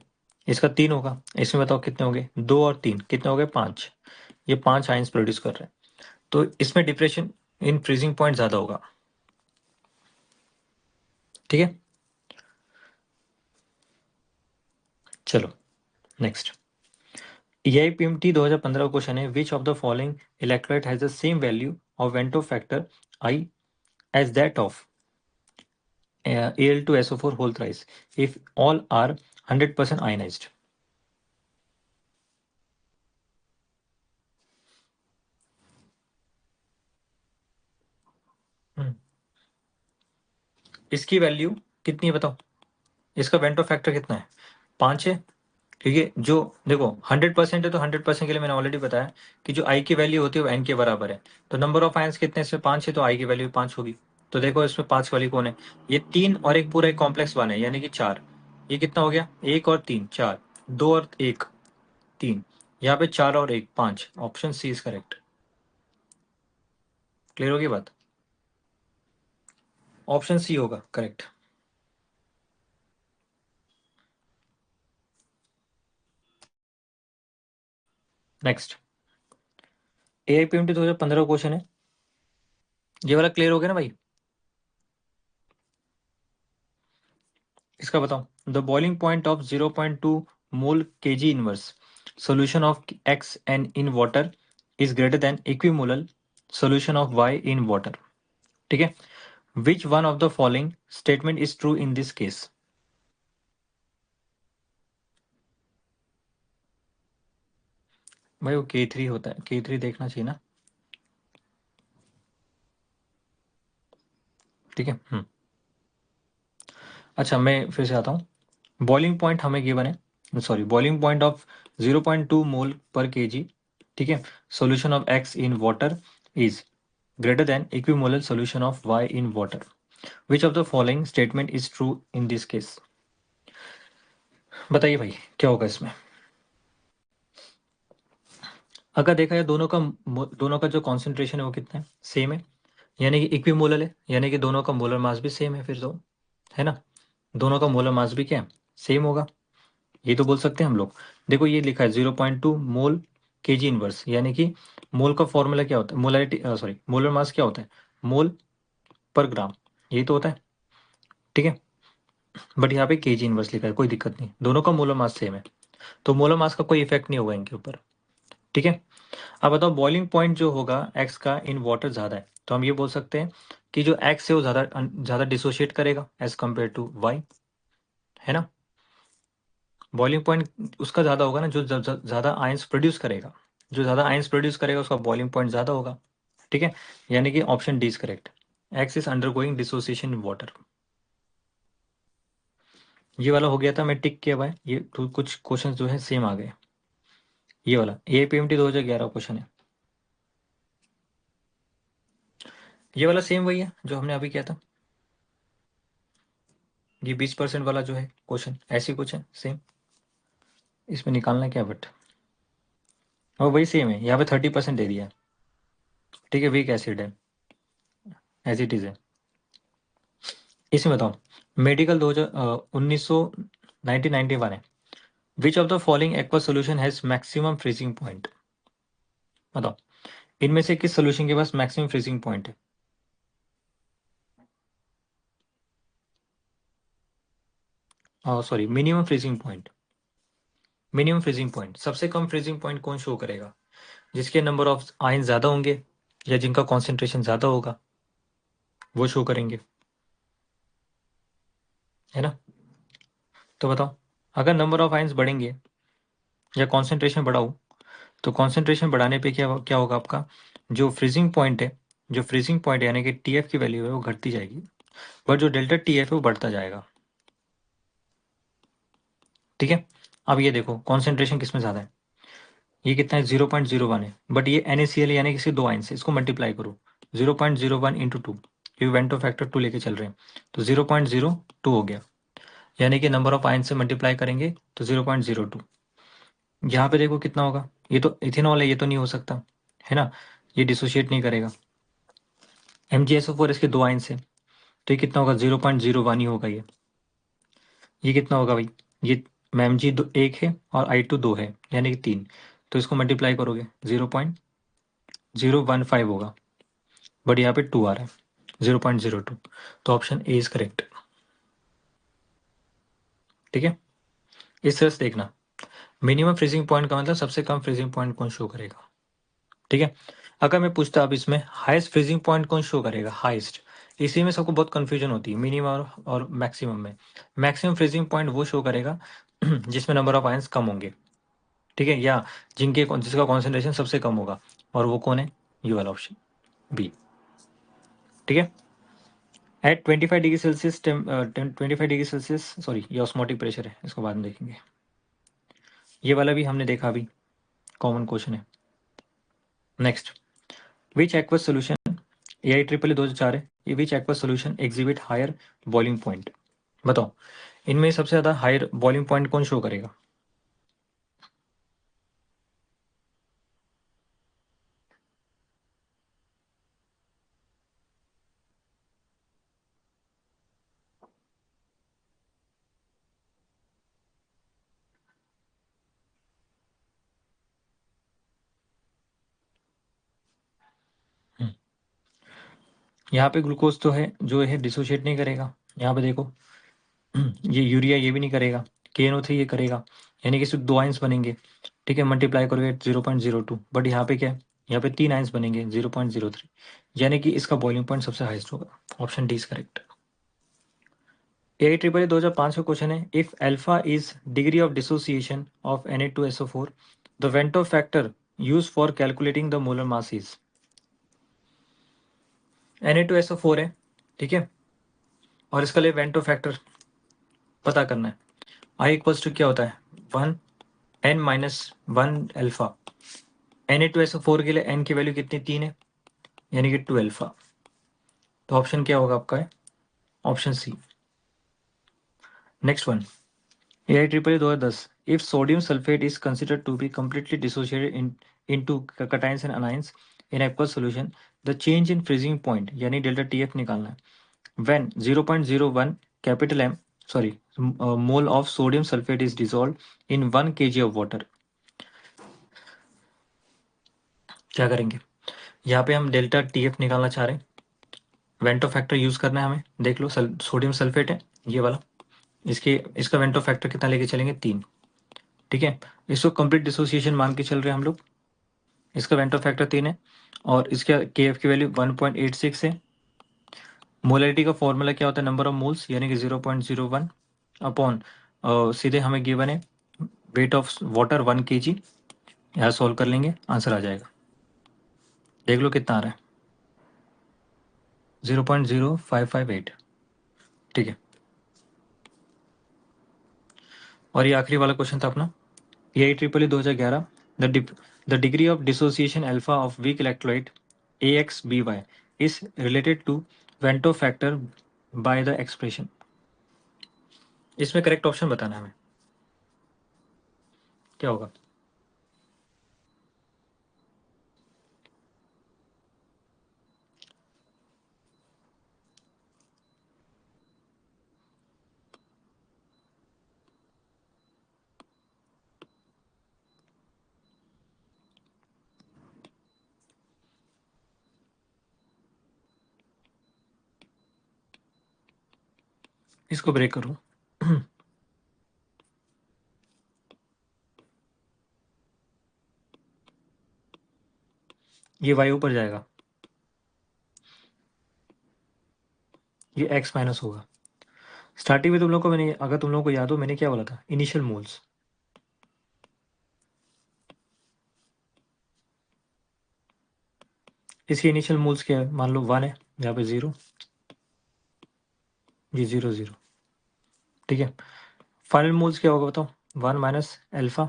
[SPEAKER 1] इसका 3 होगा, इसमें बताओ कितने हो गए, 2 और 3 कितने हो गए, 5। ये 5 आयंस प्रोड्यूस कर रहे हैं, तो इसमें डिप्रेशन इन फ्रीजिंग पॉइंट ज्यादा होगा। ठीक है, चलो नेक्स्ट। EIPMT 2015 क्वेश्चन है, which of the following electrolyte has the same value of van't Hoff factor I as that of Al2SO4 whole thrice if all are 100% ionized। इसकी वैल्यू कितनी है बताओ, इसका वेंटो फैक्टर कितना है, 5 है। क्योंकि जो देखो 100% है तो 100% के लिए मैंने ऑलरेडी बताया कि जो आई की वैल्यू होती है वो एन के बराबर है, तो नंबर ऑफ आयंस कितने, इसमें 5 है तो आई की वैल्यू 5 होगी। तो देखो इसमें 5 वाली कौन है, ये 3 और एक पूरा एक कॉम्प्लेक्स 1 है, यानी कि 4। ये कितना हो गया, 1 और 3 4, 2 और 1 3, यहाँ पे 4 और 1 5, option C is correct. Clear होगी बात, ऑप्शन सी होगा करेक्ट। नेक्स्ट, AIPMT 2015 क्वेश्चन है, ये वाला क्लियर हो गया ना भाई। इसका बताओ, the boiling point of 0.2 mole kg inverse solution of xn in water is greater than equimolar solution of y in water। ठीक है, which one of the following statement is true in this case। भाई वो K3 होता है, K3 देखना चाहिए ना। ठीक है, अच्छा मैं फिर से आता हूँ। बॉइलिंग पॉइंट हमें गिवन है, सॉरी बॉइलिंग पॉइंट ऑफ 0.2 मोल पर kg, ठीक है, solution of x in water is greater than equimolar solution of y in water। Which of the following statement is true in this case। बताइए भाई क्या होगा इसमें। अगर देखा जाए दोनों का जो कॉन्सेंट्रेशन है वो कितना है, सेम है, यानी कि इक्विमोलर है, यानी कि दोनों का मोलर मास भी सेम है फिर तो, है ना, दोनों का मोलर मास भी क्या है, सेम होगा। ये तो बोल सकते हैं हम लोग। देखो ये लिखा है 0.2 मोल kg इनवर्स, यानी कि मोल का फॉर्मूला क्या होता है, मोलरिटी सॉरी मोलर मास क्या होता है, मोल पर ग्राम, ये तो होता है। ठीक है, बट यहाँ पे kg इनवर्स लिखा है, कोई दिक्कत नहीं, दोनों का मोलर मास सेम है, तो मोलर मास का कोई इफेक्ट नहीं होगा इनके ऊपर। ठीक है, अब बताओ बॉइलिंग पॉइंट जो होगा एक्स का इन वाटर ज़्यादा है, तो हम ये बोल सकते हैं कि जो एक्स है वो ज़्यादा ज़्यादा डिसोशिएट करेगा एज कम्पेयर टू वाई, है ना। बॉइलिंग पॉइंट उसका ज़्यादा होगा ना जो ज़्यादा आयंस प्रोड्यूस करेगा, जो ज़्यादा आयंस प्रोड्यूस करेगा उसका बॉइलिंग पॉइंट ज़्यादा होगा। ठीक है, यानी कि option D is correct, x is undergoing dissociation in water. ये वाला हो गया था, मैं टिक किया हुआ है, ये कुछ क्वेश्चन जो है सेम आ गए। ये वाला APMT 2011 क्वेश्चन है। ये वाला सेम वही है जो हमने अभी किया था, ये 20% वाला जो है क्वेश्चन ऐसे कुछ है सेम। इसमें निकालना क्या बट, और वही सेम है, यहाँ पे 30% दे दिया है। ठीक है, वीक एसिड है, एज इट इज है। इसमें बताओ, मेडिकल 1991 है। Which of the following aqua solution has maximum freezing point? बताओ, इनमें से किस सोल्यूशन के पास मैक्सिमम फ्रीजिंग पॉइंट है? Sorry, minimum freezing point. Minimum freezing point, सबसे कम फ्रीजिंग पॉइंट कौन शो करेगा? जिसके नंबर ऑफ आयन ज्यादा होंगे या जिनका कॉन्सेंट्रेशन ज्यादा होगा, वो शो करेंगे, है ना? तो बताओ, अगर नंबर ऑफ आयन्स बढ़ेंगे या कॉन्सेंट्रेशन बढ़ाओ, तो कॉन्सेंट्रेशन बढ़ाने पे क्या क्या होगा आपका, जो फ्रीजिंग पॉइंट है, जो फ्रीजिंग पॉइंट यानी कि TF की वैल्यू है वो घटती जाएगी, बट जो डेल्टा TF है वो बढ़ता जाएगा। ठीक है, अब ये देखो कॉन्सेंट्रेशन किसमें ज़्यादा है, ये कितना है 0.01 है, बट ये NaCl यानी कि दो आयन से, इसको मल्टीप्लाई करो 0.01 इंटू 2, क्योंकि वेंटो फैक्टर 2 लेके चल रहे हैं, तो 0.02 हो गया, यानी कि नंबर ऑफ आयन से मल्टीप्लाई करेंगे तो 0.02। यहाँ पे देखो कितना होगा, ये तो इथेनॉल है, ये तो नहीं हो सकता, है ना, ये डिसोशिएट नहीं करेगा। MgSO4 इसके दो आयन से, तो ये कितना होगा 0.01 ही होगा ये कितना होगा भाई, ये Mg एक है और I2 दो है, यानी कि 3, तो इसको मल्टीप्लाई करोगे 0.015 होगा, बट यहाँ पे 2 आ रहा है 0.02, तो ऑप्शन ए इज करेक्ट। ठीक है, इस तरह से देखना, मिनिमम फ्रीजिंग पॉइंट का मतलब सबसे कम फ्रीजिंग पॉइंट कौन शो करेगा। ठीक है, अगर मैं पूछता अब इसमें हाईएस्ट फ्रीजिंग पॉइंट कौन शो करेगा, हाईएस्ट, इसी में सबको बहुत कंफ्यूजन होती है, मिनिमम और मैक्सिमम में। मैक्सिमम फ्रीजिंग पॉइंट वो शो करेगा जिसमें नंबर ऑफ आयंस कम होंगे, ठीक है, या जिसका कॉन्सेंट्रेशन सबसे कम होगा, और वो कौन है, ये वाला ऑप्शन बी। ठीक है, at 25 degree Celsius 25 degree Celsius, sorry ये ऑस्मोटिक प्रेशर है, इसको बाद में देखेंगे। ये वाला भी हमने देखा अभी, कॉमन क्वेश्चन है। Next, which aqueous solution, AI EEE 2004 है ये, which aqueous solution exhibit higher boiling point? बताओ, इनमें सबसे ज्यादा हायर बॉइलिंग पॉइंट कौन शो करेगा? यहाँ पे ग्लूकोज तो है जो है डिसोशिएट नहीं करेगा, यहाँ पे देखो ये यूरिया ये भी नहीं करेगा, KNO3 ये करेगा, यानी कि सिर्फ दो आइंस बनेंगे। ठीक है, मल्टीप्लाई करोगे 0.02, बट यहाँ पे क्या है, यहाँ पे तीन आइंस बनेंगे 0.03, यानी कि इसका बॉइलिंग पॉइंट सबसे हाईएस्ट होगा, option D is correct. AI EEE 2005 का क्वेश्चन है, if alpha is degree of dissociation of Na2SO4, the Vento factor use for calculating the molar mass is. Na2SO4 है, ठीक है, और इसका लिए वेंटो फैक्टर पता करना है। आई इक्वल्स टू क्या होता है, 1n-1 अल्फा। Na2SO4 के लिए n की वैल्यू कितनी, 3 है, यानी कि 2 अल्फा, तो ऑप्शन क्या होगा आपका है, option C. Next one, AI EEE 2010, if sodium sulphate is considered to be completely dissociated into cations and anions in aqueous solution, the change in freezing point यानी डेल्टा TF निकालना है, when 0.01 capital M, sorry, mole of sodium sulfate is dissolved in 1 kg of water। क्या करेंगे, यहाँ पे हम delta TF निकालना चाह रहे हैं, वेंटो फैक्टर यूज करना है हमें, देख लो सोडियम सल्फेट है ये वाला, इसका वेंटो फैक्टर कितना लेके चलेंगे, 3। ठीक है, इसको कंप्लीट डिसोसिएशन मान के चल रहे हैं हम लोग, इसका वेंटो फैक्टर 3 है, और इसका KF की वैल्यू 1.86 है। मोलरिटी का फॉर्मूला क्या होता है, नंबर ऑफ मोल्स यानी कि 0.01 अपॉन, सीधे हमें गिवन है वेट ऑफ वाटर 1 kg, यहाँ सॉल्व कर लेंगे आंसर आ जाएगा, देख लो कितना आ रहा है, 0.0558। ठीक है, और ये आखिरी वाला क्वेश्चन था अपना, AI EEE 2011, The degree of dissociation alpha of weak electrolyte AXBY is related to Vento factor by the expression. इसमें करेक्ट ऑप्शन बताना है हमें, क्या होगा? इसको ब्रेक करो। ये y ऊपर जाएगा, ये x माइनस होगा। स्टार्टिंग में तुम लोग को मैंने, अगर तुम लोग को याद हो, मैंने क्या बोला था? Initial moles. इसकी इनिशियल मोल्स क्या है? मान लो 1 है, यहाँ पे 0, ये 0 0, ठीक है। फाइनल मोल्स क्या होगा बताओ? 1 माइनस अल्फा।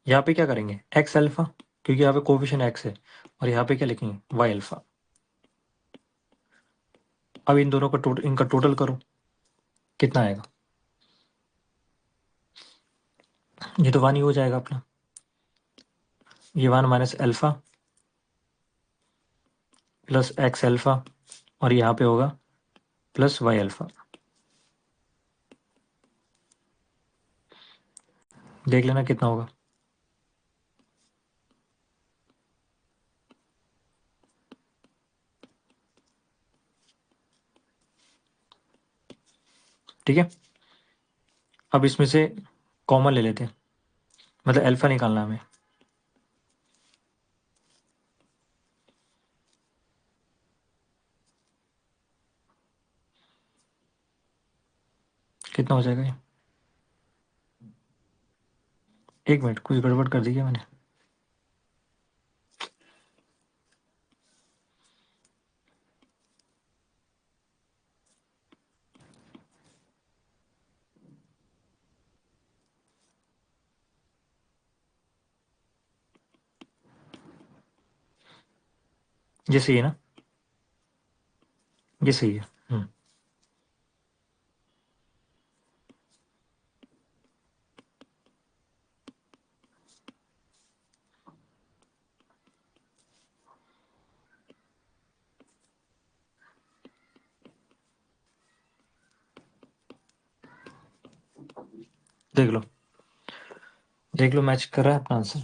[SPEAKER 1] यहाँ पे क्या करेंगे? एक्स अल्फा, क्योंकि यहाँ पे कोफिशिएंट एक्स है, और यहाँ पे क्या लिखेंगे? Y alpha. अब इन दोनों का इनका टोटल करो, कितना आएगा? ये तो 1 ही हो जाएगा अपना। ये 1 minus alpha plus x alpha, और यहाँ पे होगा प्लस वाई अल्फा। देख लेना कितना होगा। ठीक है, अब इसमें से कॉमन ले लेते हैं, मतलब अल्फा निकालना हमें। कितना हो जाएगा ये? एक मिनट, कुछ गड़बड़ कर दी क्या मैंने? ये सही है ना? ये सही है। देख लो, देख लो, मैच कर रहा है अपना आंसर।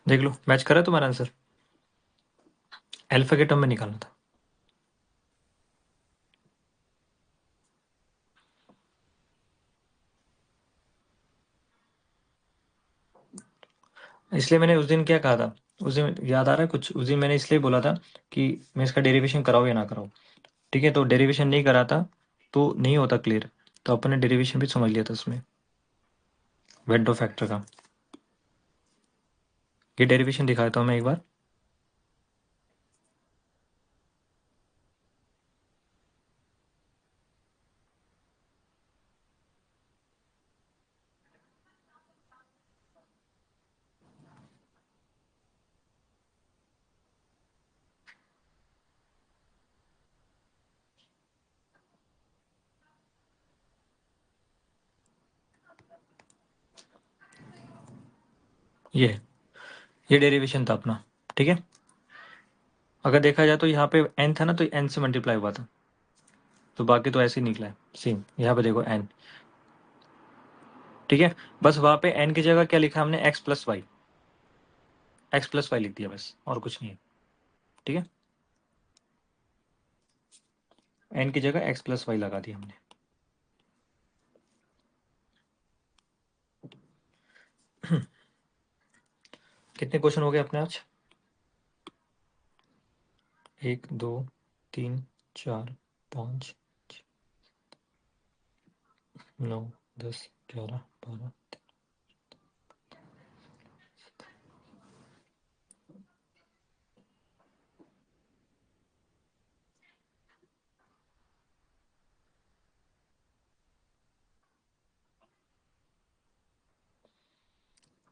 [SPEAKER 1] देख लो, मैच कर रहा है तुम्हारा आंसर। अल्फा के टर्म में निकालना था। इसलिए मैंने उस दिन क्या कहा था, उस दिन याद आ रहा है कुछ? उस दिन मैंने इसलिए बोला था कि मैं इसका डेरिवेशन कराऊँ या ना कराऊँ। ठीक है, तो डेरिवेशन नहीं कराता तो नहीं होता क्लियर, तो अपन ने डेरिवेशन भी समझ लिया था उसमें, वेंटो फैक्टर का। ये डेरिवेशन दिखा देता हूँ मैं एक बार। ये डेरिवेशन था अपना, ठीक है। अगर देखा जाए तो यहाँ पे n था ना, तो n से मल्टीप्लाई हुआ था, तो बाकी तो ऐसे ही निकला है सेम। यहाँ पे देखो n, ठीक है। बस वहाँ पे n की जगह क्या लिखा हमने? x plus Y, X plus Y लिख दिया बस, और कुछ नहीं है, ठीक है। n की जगह x प्लस वाई लगा दिया हमने। कितने क्वेश्चन हो गए अपने आज? 1 2 3 4 5 9 10 11 12।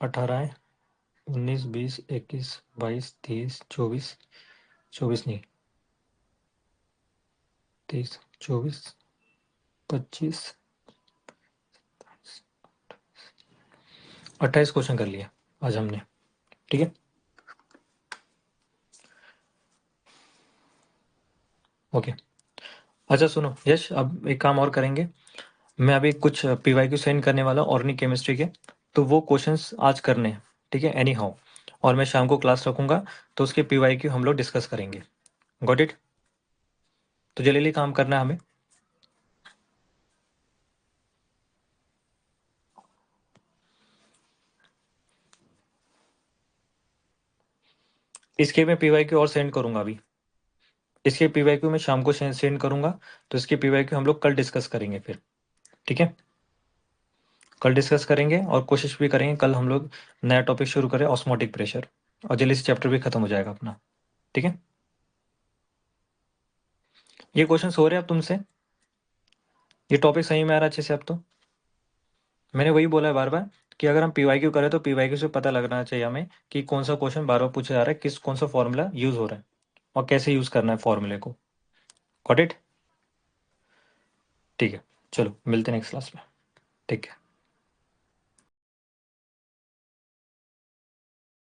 [SPEAKER 1] 18 है, 19, 20, 21, 22, 23, 24, 24 नहीं, 23, 24, 25, 28 क्वेश्चन कर लिया आज हमने। ठीक है, ओके। अच्छा सुनो यश, अब एक काम और करेंगे। मैं अभी कुछ PYQ सेंड करने वाला हूँ ऑर्गेनिक केमिस्ट्री के, तो वो क्वेश्चंस आज करने हैं, ठीक है, एनी हाउ। और मैं शाम को क्लास रखूंगा, तो उसके PYQ हम लोग डिस्कस करेंगे। Got it? तो जल्दी काम करना है हमें। इसके मैं PYQ और सेंड करूंगा अभी। इसके PYQ मैं शाम को सेंड करूंगा, तो इसके PYQ हम लोग कल डिस्कस करेंगे फिर। ठीक है, कल डिस्कस करेंगे और कोशिश भी करेंगे कल हम लोग नया टॉपिक शुरू करें, ऑस्मोटिक प्रेशर, और जल्दी से चैप्टर भी खत्म हो जाएगा अपना। ठीक है, ये क्वेश्चन हो रहे हैं अब तुमसे, ये टॉपिक सही में आ रहा है अच्छे से अब तो? मैंने वही बोला है बार बार कि अगर हम PYQ करें तो PYQ से पता लगना चाहिए हमें कि कौन सा क्वेश्चन बार बार पूछा जा रहा है, किस कौन सा फॉर्मूला यूज हो रहा है और कैसे यूज करना है फॉर्मूले को। Got it? ठीक है, चलो मिलते हैं नेक्स्ट क्लास में। ठीक है।